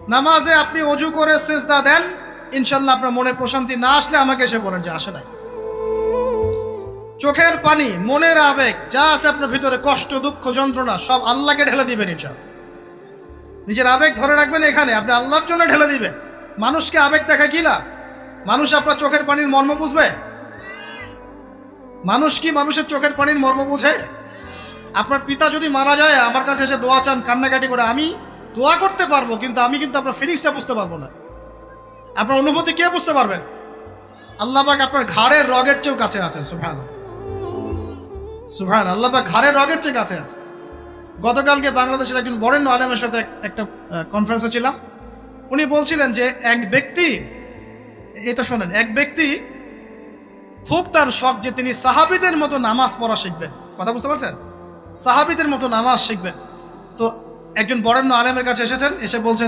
নামাজে আপনি অজু করে সিজদা দেন, ইনশাল্লাহ আপনার মনে প্রশান্তি না আসলে আমাকে এসে বলেন যে আসে নাই। চোখের পানি, মনের আবেগ যা আছে আপনার ভিতরে, কষ্ট, দুঃখ, যন্ত্রণা, সব আল্লাহকে ঢেলে দিবেন ইনশাল্লাহ। নিজের আবেগ ধরে রাখবেন এখানে, আপনি আল্লাহর জন্য ঢেলে দিবেন। মানুষকে আবেগ দেখা কি লাভ? মানুষ আপনার চোখের পানির মর্ম বুঝবে? মানুষ কি মানুষের চোখের পানির মর্ম বুঝে? আপনার পিতা যদি মারা যায়, আমার কাছে এসে দোয়া চান কান্নাকাটি করে, আমি দোয়া করতে পারবো, কিন্তু আমি কিন্তু আপনার ফিলিংসটা বুঝতে পারবো না। আপনার অনুভূতি কে বুঝতে পারবেন? আল্লাহ পাক আপনার ঘাড়ের রগের চেয়েও কাছে আছেন। সুবহানাল্লাহ, সুবহানাল্লাহ, আল্লাহ পাক ঘাড়ের রগের চেয়ে কাছে আছে। গতকালকে বাংলাদেশের একজন বরেণ্য আলেমের সাথে একটা কনফারেন্সে ছিলাম। উনি বলছিলেন যে এক ব্যক্তি, এটা শোনেন, এক ব্যক্তি খুব তার শখ যে তিনি সাহাবীদের মতো নামাজ পড়া শিখবেন। কথা বুঝতে পারছেন? সাহাবীদের মতো নামাজ শিখবেন। তো একজন বরেণ্য আলেমের কাছে এসেছেন, এসে বলছেন